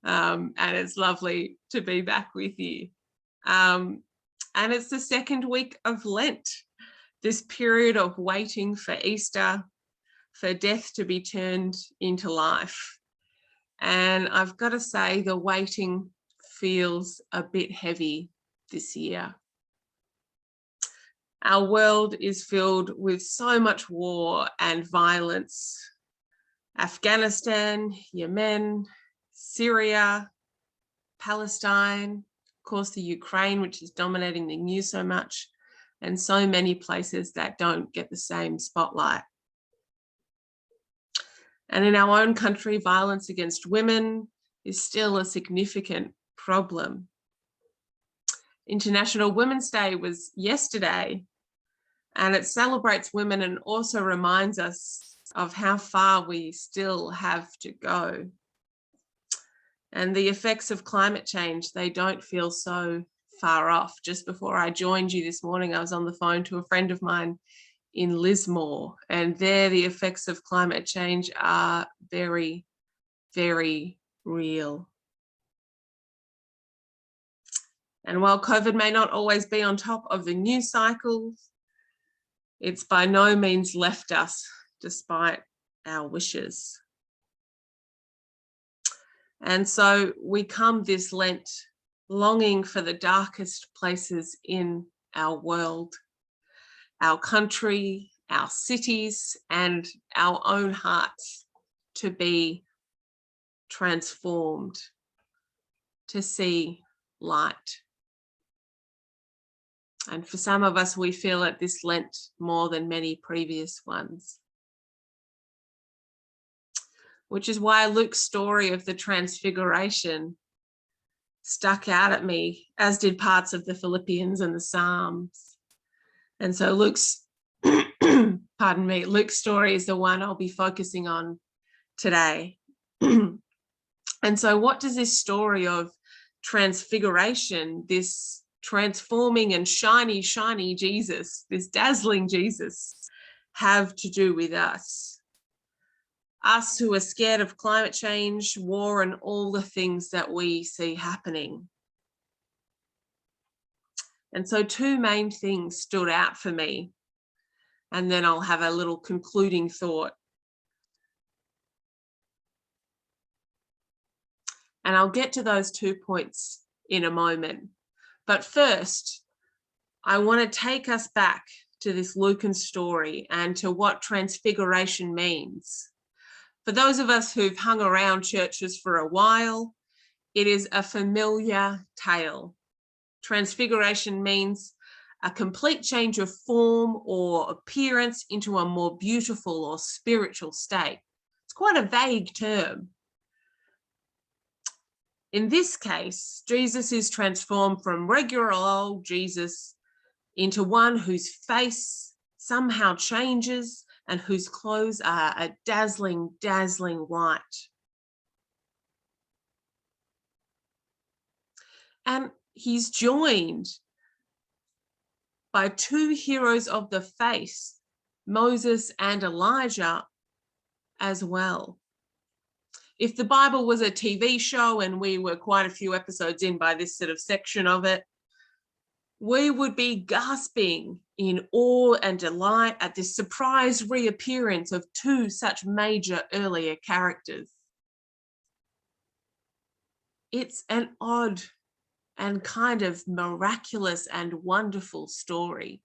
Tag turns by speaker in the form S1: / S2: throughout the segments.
S1: and it's lovely to be back with you. And it's the second week of Lent, this period of waiting for Easter, for death to be turned into life. And I've got to say, the waiting feels a bit heavy this year. Our world is filled with so much war and violence. Afghanistan, Yemen, Syria, Palestine, of course the Ukraine, which is dominating the news so much, and so many places that don't get the same spotlight. And in our own country, violence against women is still a significant problem. International Women's Day was yesterday, and it celebrates women and also reminds us of how far we still have to go. And the effects of climate change, they don't feel so far off. Just before I joined you this morning, I was on the phone to a friend of mine in Lismore, and there the effects of climate change are very, very real. And while COVID may not always be on top of the news cycles, it's by no means left us despite our wishes. And so we come this Lent longing for the darkest places in our world, our country, our cities, and our own hearts to be transformed, to see light. And for some of us, we feel it this Lent more than many previous ones. Which is why Luke's story of the Transfiguration stuck out at me, as did parts of the Philippians and the Psalms. And so Luke's story is the one I'll be focusing on today. And so what does this story of transfiguration, this transforming and shiny Jesus, this dazzling Jesus, have to do with us? Us who are scared of climate change, war, and all the things that we see happening. And so two main things stood out for me, and then I'll have a little concluding thought. And I'll get to those 2 points in a moment. But first, I want to take us back to this Lucan story and to what transfiguration means. For those of us who've hung around churches for a while, it is a familiar tale. Transfiguration means a complete change of form or appearance into a more beautiful or spiritual state. It's quite a vague term. In this case, Jesus is transformed from regular old Jesus into one whose face somehow changes and whose clothes are a dazzling, dazzling white. And he's joined by two heroes of the faith, Moses and Elijah, as well. If the Bible was a TV show and we were quite a few episodes in by this sort of section of it, we would be gasping in awe and delight at this surprise reappearance of two such major earlier characters. It's an odd and kind of miraculous and wonderful story.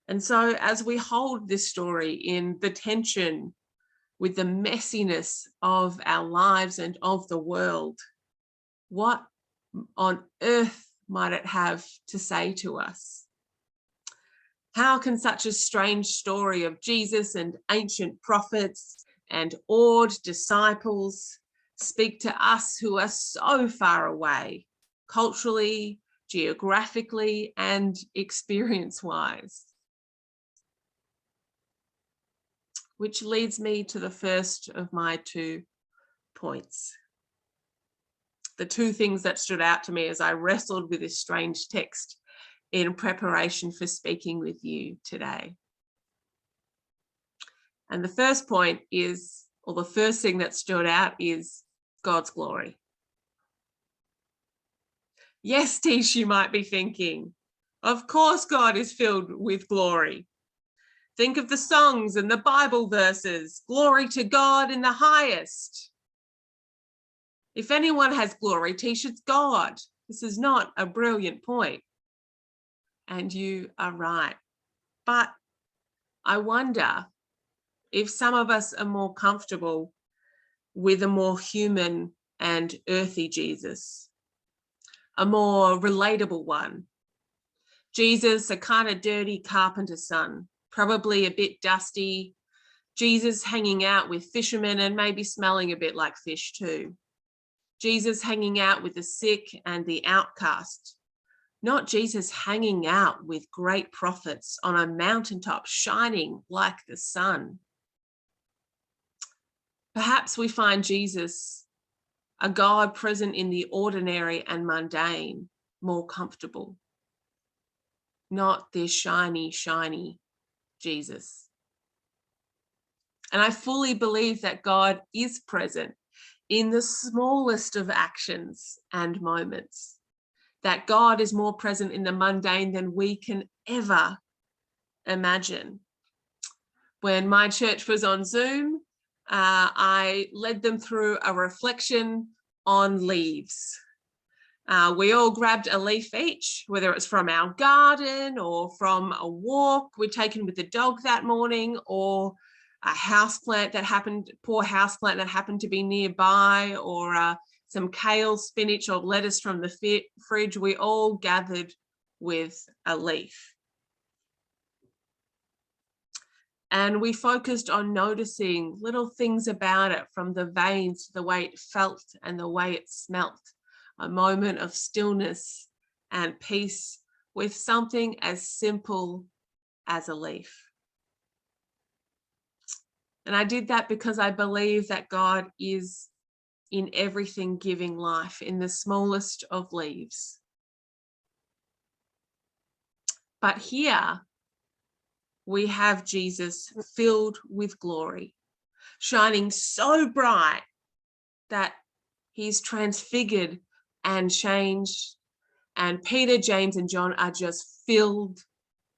S1: And so as we hold this story in the tension with the messiness of our lives and of the world, what on earth might it have to say to us? How can such a strange story of Jesus and ancient prophets and awed disciples speak to us who are so far away, culturally, geographically, and experience-wise? Which leads me to the first of my 2 points. The two things that stood out to me as I wrestled with this strange text in preparation for speaking with you today. And the first point is, or the first thing that stood out is God's glory. Yes, Tish, you might be thinking, of course God is filled with glory. Think of the songs and the Bible verses. Glory to God in the highest. If anyone has glory, Tish, it's God. This is not a brilliant point. And you are right. But I wonder if some of us are more comfortable with a more human and earthy Jesus, a more relatable one. Jesus, a kind of dirty carpenter's son, probably a bit dusty. Jesus hanging out with fishermen and maybe smelling a bit like fish too. Jesus hanging out with the sick and the outcast. Not Jesus hanging out with great prophets on a mountaintop shining like the sun. Perhaps we find Jesus, a God present in the ordinary and mundane, more comfortable. Not this shiny, shiny Jesus. And I fully believe that God is present in the smallest of actions and moments. That God is more present in the mundane than we can ever imagine. When my church was on Zoom, I led them through a reflection on leaves. We all grabbed a leaf each, whether it was from our garden or from a walk we'd taken with the dog that morning, or a houseplant that happened, poor houseplant that happened to be nearby, or some kale, spinach, or lettuce from the fridge. We all gathered with a leaf. And we focused on noticing little things about it, from the veins to the way it felt and the way it smelt. A moment of stillness and peace with something as simple as a leaf. And I did that because I believe that God is in everything giving life, in the smallest of leaves. But here we have Jesus filled with glory, shining so bright that he's transfigured and changed, and Peter, James, and John are just filled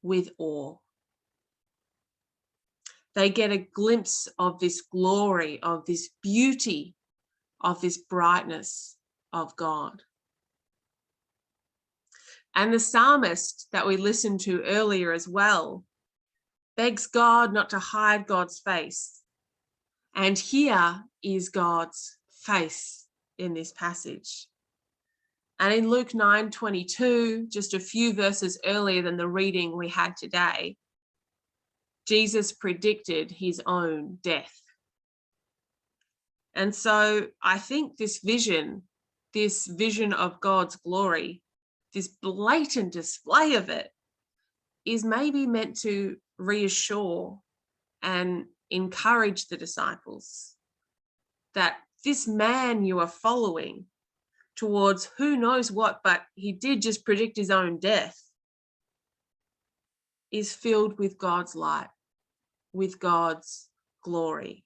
S1: with awe. They get a glimpse of this glory, of this beauty, of this brightness of God. And the psalmist that we listened to earlier as well begs God not to hide God's face. And here is God's face in this passage. And in Luke 9:22, just a few verses earlier than the reading we had today, Jesus predicted his own death. And so I think this vision of God's glory, this blatant display of it, is maybe meant to reassure and encourage the disciples that this man you are following towards who knows what, but he did just predict his own death, is filled with God's light, with God's glory.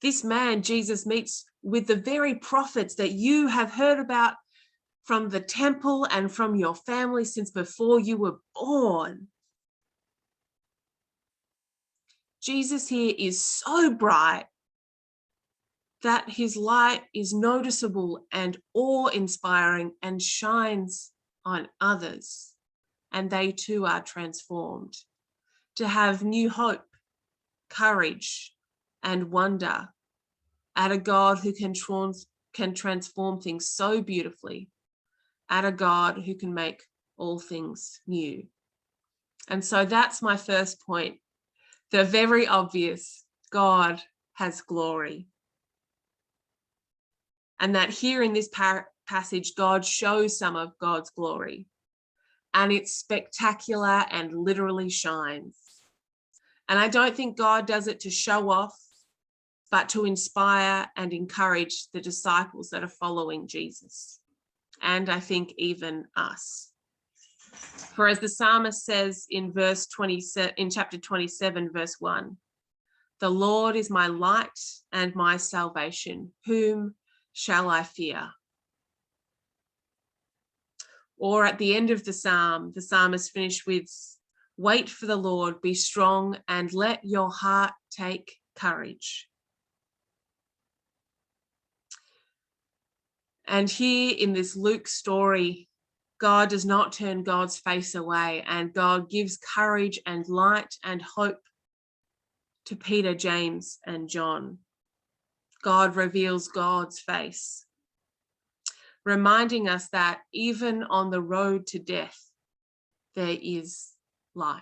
S1: This man, Jesus, meets with the very prophets that you have heard about from the temple and from your family since before you were born. Jesus here is so bright that his light is noticeable and awe-inspiring and shines on others, and they too are transformed to have new hope, courage, and wonder at a God who can transform things so beautifully, at a God who can make all things new. And so that's my first point. The very obvious, God has glory. And that here in this passage, God shows some of God's glory. And it's spectacular and literally shines. And I don't think God does it to show off, but to inspire and encourage the disciples that are following Jesus. And I think even us. For as the psalmist says in chapter 27, verse 1, The Lord is my light and my salvation. Whom shall I fear? Or at the end of the psalmist finished with, wait for the Lord, be strong, and let your heart take courage. And here in this Luke story, God does not turn God's face away, and God gives courage and light and hope to Peter, James, and John. God reveals God's face, reminding us that even on the road to death, there is light.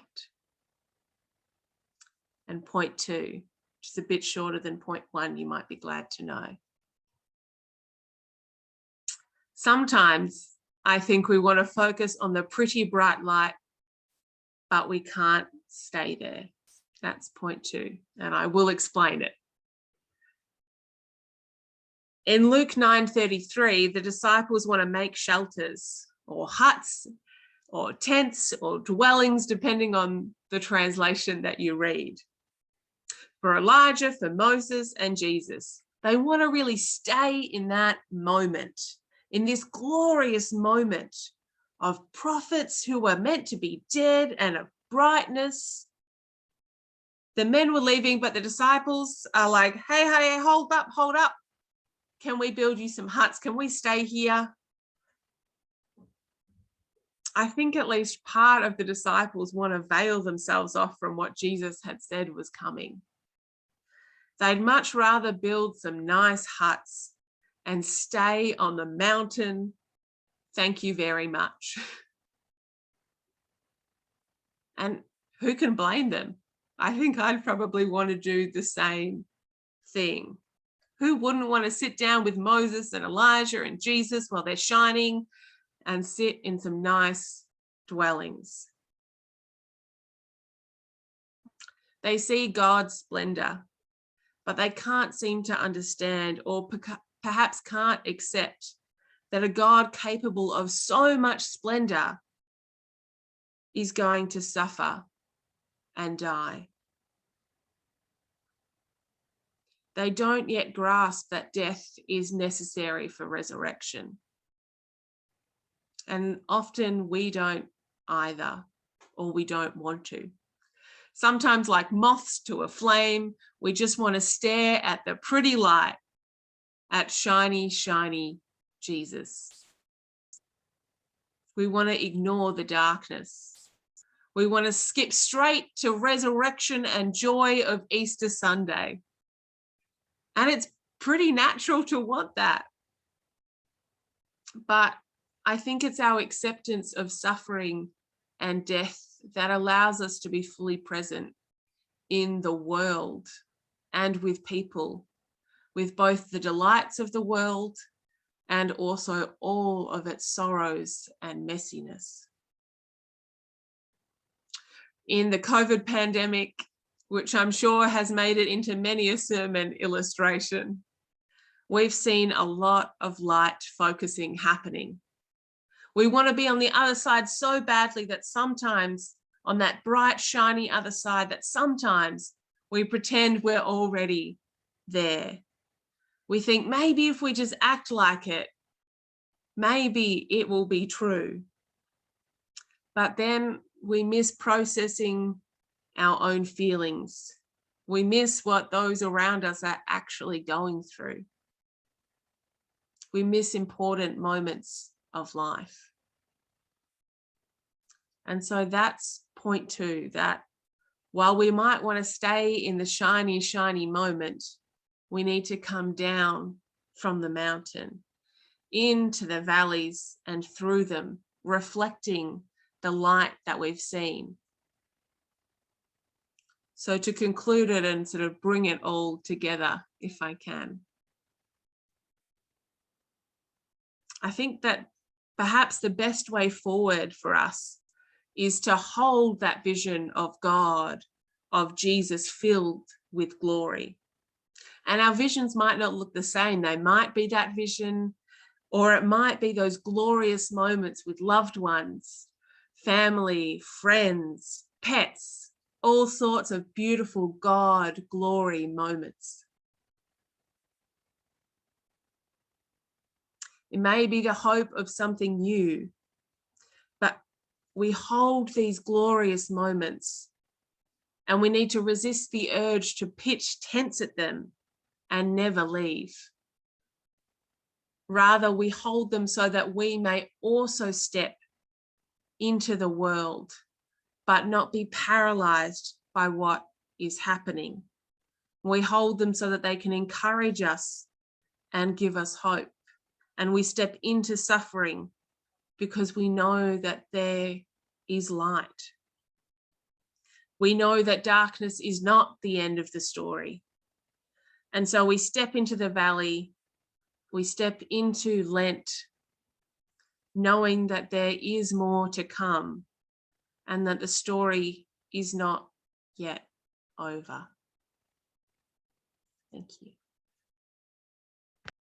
S1: And point 2, which is a bit shorter than point 1, you might be glad to know. Sometimes I think we want to focus on the pretty bright light, but we can't stay there. That's point 2, and I will explain it. In Luke 9:33, the disciples want to make shelters or huts or tents or dwellings, depending on the translation that you read. For Elijah, for Moses, and Jesus, they want to really stay in that moment, in this glorious moment of prophets who were meant to be dead and of brightness. The men were leaving, but the disciples are like, hey, hold up. Can we build you some huts? Can we stay here? I think at least part of the disciples want to veil themselves off from what Jesus had said was coming. They'd much rather build some nice huts and stay on the mountain. Thank you very much. And who can blame them? I think I'd probably want to do the same thing. Who wouldn't want to sit down with Moses and Elijah and Jesus while they're shining and sit in some nice dwellings? They see God's splendor, but they can't seem to understand, or perhaps can't accept, that a God capable of so much splendor is going to suffer and die. They don't yet grasp that death is necessary for resurrection. And often we don't either, or we don't want to. Sometimes, like moths to a flame, we just want to stare at the pretty light, at shiny, shiny Jesus. We want to ignore the darkness. We want to skip straight to resurrection and joy of Easter Sunday. And it's pretty natural to want that. But I think it's our acceptance of suffering and death that allows us to be fully present in the world and with people, with both the delights of the world and also all of its sorrows and messiness. In the COVID pandemic, which I'm sure has made it into many a sermon illustration, we've seen a lot of light focusing happening. We want to be on the other side so badly that sometimes, on that bright, shiny other side, that sometimes we pretend we're already there. We think maybe if we just act like it, maybe it will be true. But then we miss processing our own feelings. We miss what those around us are actually going through. We miss important moments of life. And so that's point 2, that while we might want to stay in the shiny, shiny moment, we need to come down from the mountain into the valleys and through them, reflecting the light that we've seen. So to conclude it and sort of bring it all together, if I can, I think that perhaps the best way forward for us is to hold that vision of God, of Jesus filled with glory. And our visions might not look the same. They might be that vision, or it might be those glorious moments with loved ones, family, friends, pets, all sorts of beautiful God glory moments. It may be the hope of something new, but we hold these glorious moments and we need to resist the urge to pitch tents at them and never leave. Rather, we hold them so that we may also step into the world, but not be paralyzed by what is happening. We hold them so that they can encourage us and give us hope. And we step into suffering because we know that there is light. We know that darkness is not the end of the story. And so we step into the valley, we step into Lent, knowing that there is more to come and that the story is not yet over. Thank you.